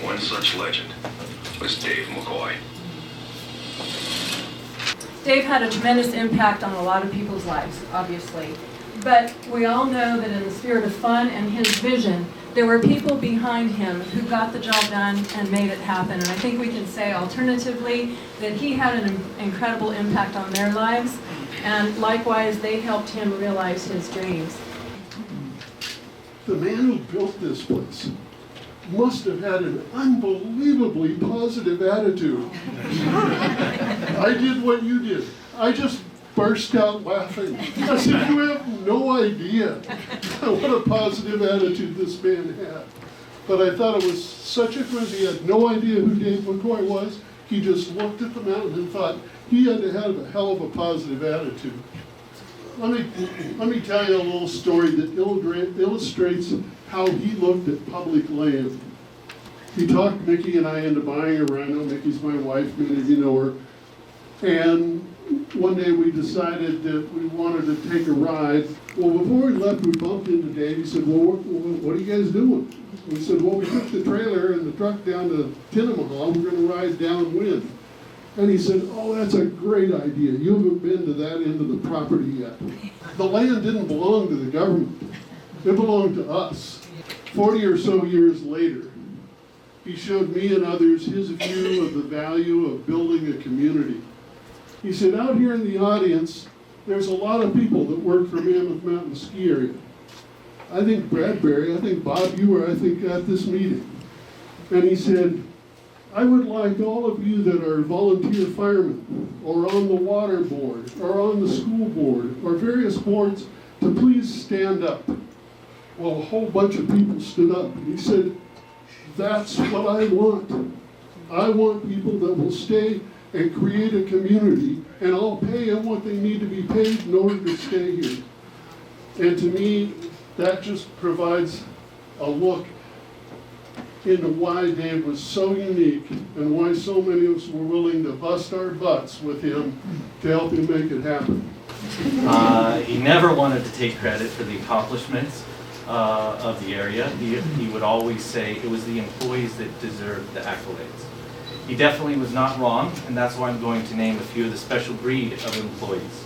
One such legend was Dave McCoy. Dave had a tremendous impact on a lot of people's lives, obviously. But we all know that in the spirit of fun and his vision, there were people behind him who got the job done and made it happen. And I think we can say alternatively that he had an incredible impact on their lives, and likewise they helped him realize his dreams. The man who built this place must have had an unbelievably positive attitude. I did what you did. I just burst out laughing. I said, you have no idea what a positive attitude this man had. But I thought it was such a coincidence. He had no idea who Dave McCoy was. He just looked at the mountain and thought he had to have a hell of a positive attitude. Let me tell you a little story that illustrates how he looked at public land. He talked Mickey and I into buying a rhino. Mickey's my wife, many of you know her. And one day we decided that we wanted to take a ride. Well, before we left, we bumped into Dave. He said, well, what are you guys doing? We said, well, we took the trailer and the truck down to Tinnamaha. We're going to ride downwind. And he said, oh, that's a great idea. You haven't been to that end of the property yet. The land didn't belong to the government. It belonged to us. 40 or so years later, he showed me and others his view of the value of building a community. He said, out here in the audience, there's a lot of people that work for Mammoth Mountain Ski Area. I think Bradbury, I think Bob, you were, I think, at this meeting. And he said, I would like all of you that are volunteer firemen, or on the water board, or on the school board, or various boards, to please stand up. Well, a whole bunch of people stood up. And he said, that's what I want. I want people that will stay and create a community, and I'll pay them what they need to be paid in order to stay here. And to me, that just provides a look into why Dave was so unique and why so many of us were willing to bust our butts with him to help him make it happen. He never wanted to take credit for the accomplishments of the area. He would always say it was the employees that deserved the accolades. He definitely was not wrong, and that's why I'm going to name a few of the special breed of employees.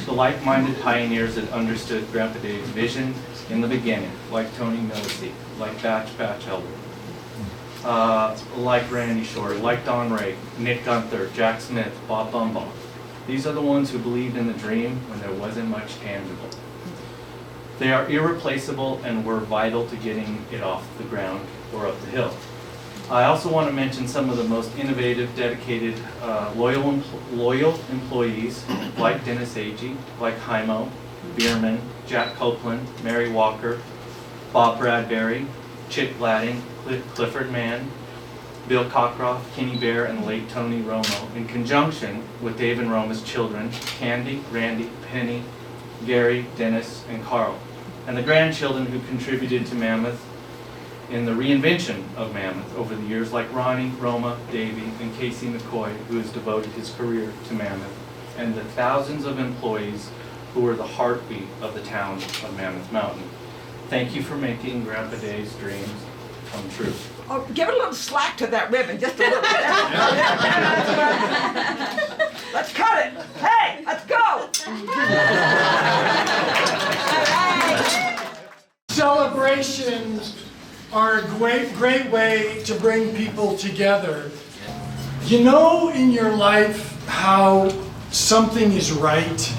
The like-minded pioneers that understood Grandpa Dave's vision in the beginning, like Tony Millicy, like Batch Elder, like Randy Shore, like Don Ray, Nick Gunther, Jack Smith, Bob Bumbaugh. These are the ones who believed in the dream when there wasn't much tangible. They are irreplaceable and were vital to getting it off the ground or up the hill. I also want to mention some of the most innovative, dedicated, loyal employees like Dennis Agee, like Hymo, Bierman, Jack Copeland, Mary Walker, Bob Bradbury, Chick Gladding, Clifford Mann, Bill Cockcroft, Kenny Bear, and late Tony Romo, in conjunction with Dave and Roma's children, Candy, Randy, Penny, Gary, Dennis, and Carl, and the grandchildren who contributed to Mammoth in the reinvention of Mammoth over the years, like Ronnie, Roma, Davey, and Casey McCoy, who has devoted his career to Mammoth, and the thousands of employees who are the heartbeat of the town of Mammoth Mountain. Thank you for making Grandpa Dave's dreams come true. Oh, give it a little slack to that ribbon, just a little bit. Let's cut it. Hey, let's go. Celebrations are a great way to bring people together. You know in your life how something is right,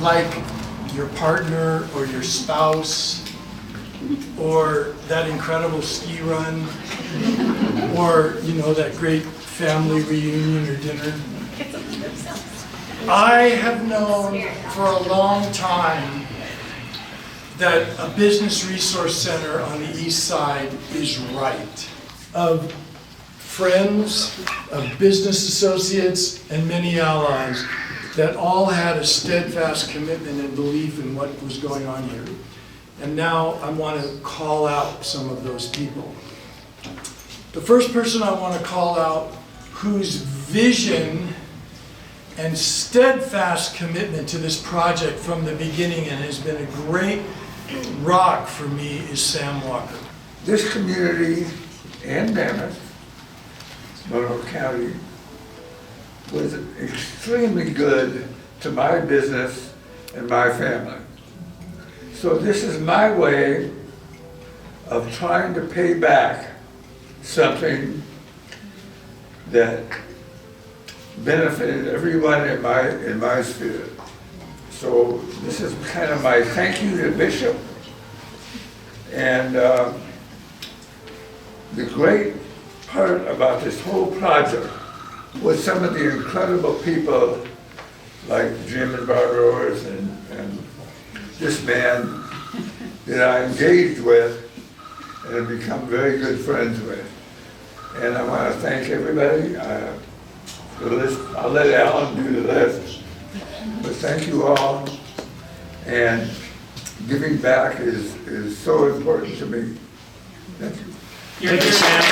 like your partner or your spouse, or that incredible ski run, or that great family reunion or dinner. I have known for a long time that a business resource center on the east side is right. Of friends, of business associates, and many allies that all had a steadfast commitment and belief in what was going on here. And now I want to call out some of those people. The first person I want to call out, whose vision and steadfast commitment to this project from the beginning and has been a great rock for me, is Sam Walker. This community and Mammoth, Monroe County, was extremely good to my business and my family. So this is my way of trying to pay back something that benefited everyone in my sphere. So this is kind of my thank you to Bishop. And the great part about this whole project was some of the incredible people like Jim and Barbaros and this man that I engaged with and have become very good friends with. And I want to thank everybody. I'll let Alan do the list. But thank you all. And giving back is so important to me. Thank you. Thank you, Sam.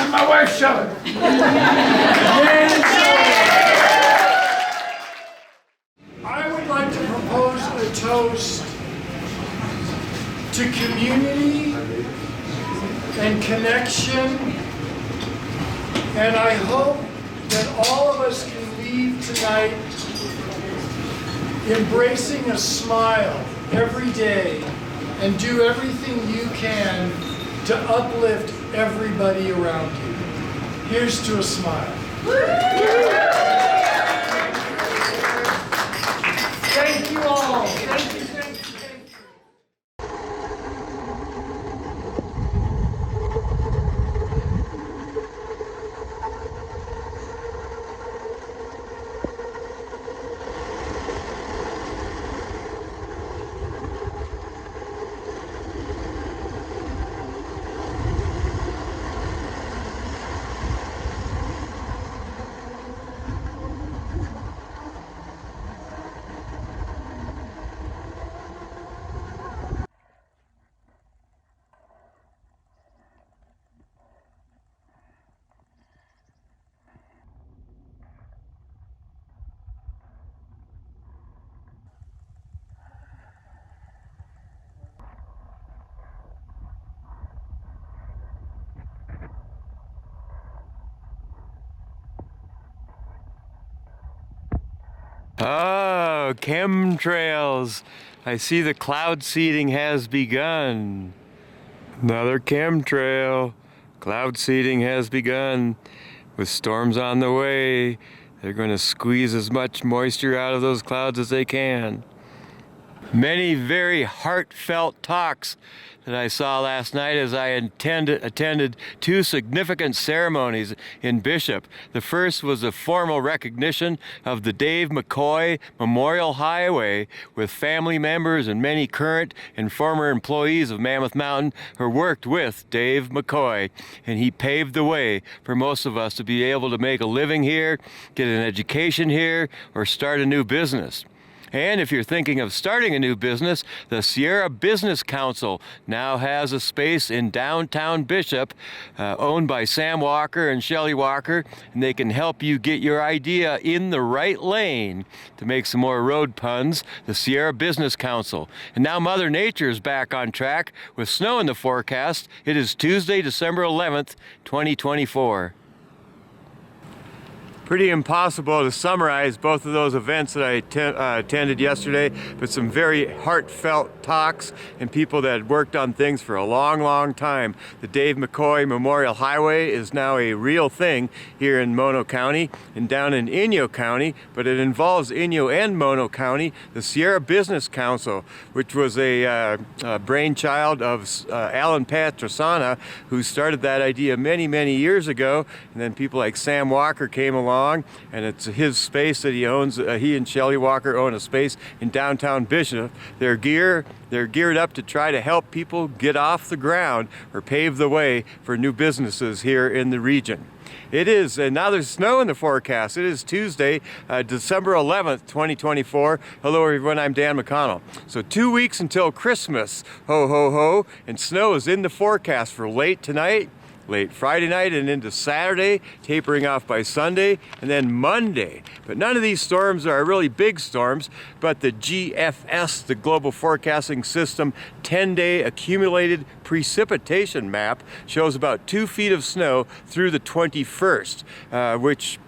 And my wife, Shelley. I would like to propose a toast to community and connection, and I hope that all of us can leave tonight embracing a smile every day and do everything you can to uplift everybody around you. Here's to a smile. Thank you all. Thank you, thank you, thank you. Oh, chemtrails. I see the cloud seeding has begun. Another chemtrail. Cloud seeding has begun. With storms on the way, they're going to squeeze as much moisture out of those clouds as they can. Many very heartfelt talks that I saw last night as I attended two significant ceremonies in Bishop. The first was a formal recognition of the Dave McCoy Memorial Highway with family members and many current and former employees of Mammoth Mountain who worked with Dave McCoy. And he paved the way for most of us to be able to make a living here, get an education here, or start a new business. And if you're thinking of starting a new business, the Sierra Business Council now has a space in downtown Bishop owned by Sam Walker and Shelley Walker, and they can help you get your idea in the right lane. To make some more road puns, the Sierra Business Council. And now Mother Nature is back on track with snow in the forecast. It is Tuesday, December 11th, 2024. Pretty impossible to summarize both of those events that I attended yesterday, but some very heartfelt talks and people that had worked on things for a long, long time. The Dave McCoy Memorial Highway is now a real thing here in Mono County and down in Inyo County, but it involves Inyo and Mono County. The Sierra Business Council, which was a brainchild of Alan Patrasana, who started that idea many, many years ago, and then people like Sam Walker came along, and it's his space that he owns. He and Shelley Walker own a space in downtown Bishop. They're geared up to try to help people get off the ground or pave the way for new businesses here in the region. It is, and now there's snow in the forecast. It is Tuesday, December 11th, 2024. Hello everyone, I'm Dan McConnell. So 2 weeks until Christmas, ho ho ho, and snow is in the forecast for late tonight late Friday night and into Saturday, tapering off by Sunday, and then Monday. But none of these storms are really big storms, but the GFS, the Global Forecasting System 10-day accumulated precipitation map, shows about 2 feet of snow through the 21st, which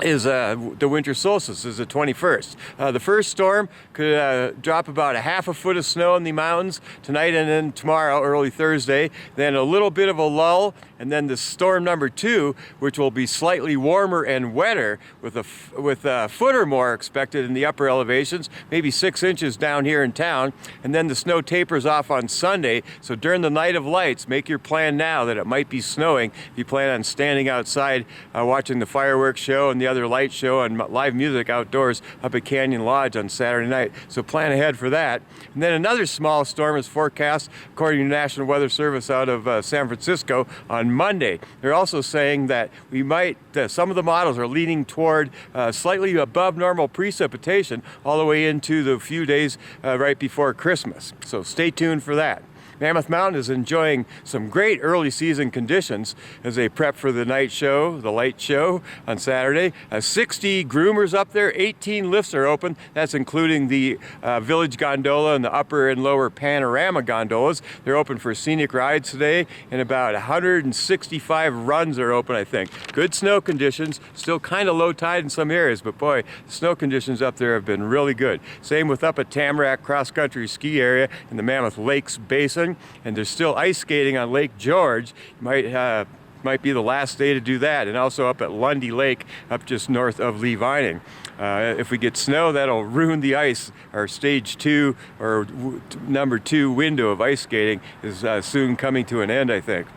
is the winter solstice is the 21st. The first storm could drop about a half a foot of snow in the mountains tonight and then tomorrow, early Thursday. Then a little bit of a lull, and then the storm number 2, which will be slightly warmer and wetter with a foot or more expected in the upper elevations, maybe 6 inches down here in town. And then the snow tapers off on Sunday. So during the night of lights, make your plan now that it might be snowing if you plan on standing outside watching the fireworks show and the other light show and live music outdoors up at Canyon Lodge on Saturday night. So plan ahead for that. And then another small storm is forecast, according to the National Weather Service out of San Francisco, on Monday. They're also saying that we might, some of the models are leaning toward slightly above normal precipitation all the way into the few days right before Christmas. So stay tuned for that. Mammoth Mountain is enjoying some great early season conditions as they prep for the night show, the light show on Saturday. 60 groomers up there, 18 lifts are open. That's including the Village Gondola and the upper and lower panorama gondolas. They're open for scenic rides today, and about 165 runs are open, I think. Good snow conditions, still kind of low tide in some areas, but boy, the snow conditions up there have been really good. Same with up at Tamarack Cross Country Ski Area in the Mammoth Lakes Basin. And there's still ice skating on Lake George. Might be the last day to do that. And also up at Lundy Lake, up just north of Lee Vining. If we get snow, that'll ruin the ice. Our stage 2 or number 2 window of ice skating is soon coming to an end, I think.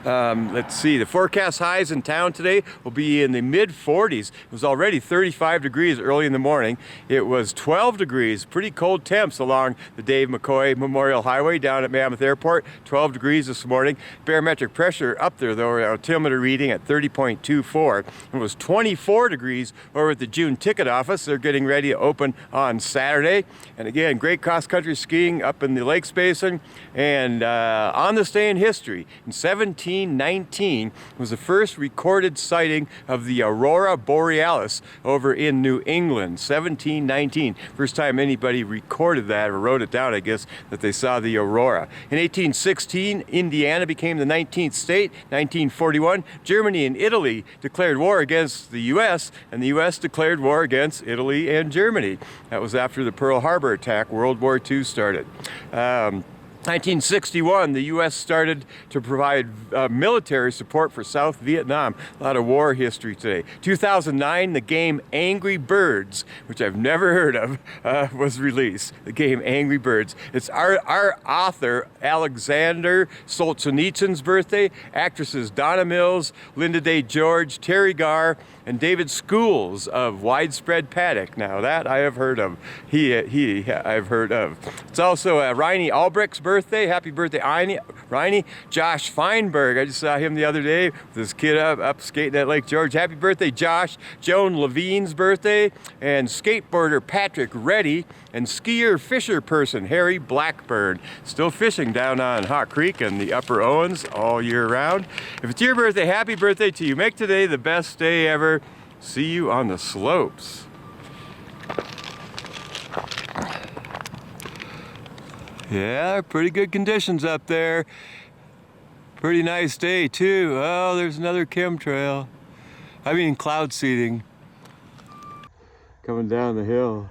Let's see, the forecast highs in town today will be in the mid-40s. It was already 35 degrees early in the morning. It was 12 degrees, pretty cold temps along the Dave McCoy Memorial Highway down at Mammoth Airport. 12 degrees this morning. Barometric pressure up there, though, our altimeter reading at 30.24. It was 24 degrees over at the June ticket office. They're getting ready to open on Saturday. And again, great cross-country skiing up in the Lakes Basin. And on this day in history, in 1719 was the first recorded sighting of the Aurora Borealis over in New England. 1719. First time anybody recorded that or wrote it down, I guess, that they saw the aurora. In 1816, Indiana became the 19th state. 1941, Germany and Italy declared war against the U.S., and the U.S. declared war against Italy and Germany. That was after the Pearl Harbor attack. World War II started. 1961, the U.S. started to provide military support for South Vietnam. A lot of war history today. 2009, the game Angry Birds, which I've never heard of, was released. The game Angry Birds. It's our author, Alexander Solzhenitsyn's birthday. Actresses Donna Mills, Linda Day George, Terry Garr, and David Schools of Widespread Paddock. Now that I have heard of. I've heard of. It's also Reine Albrecht's birthday. Happy birthday, Reine. Josh Feinberg, I just saw him the other day with his kid up skating at Lake George. Happy birthday, Josh. Joan Levine's birthday, and skateboarder Patrick Reddy, and skier fisher person Harry Blackburn. Still fishing down on Hawk Creek and the Upper Owens all year round. If it's your birthday, happy birthday to you. Make today the best day ever. See you on the slopes. Yeah, pretty good conditions up there. Pretty nice day too. Oh, there's another chemtrail. I mean cloud seeding coming down the hill.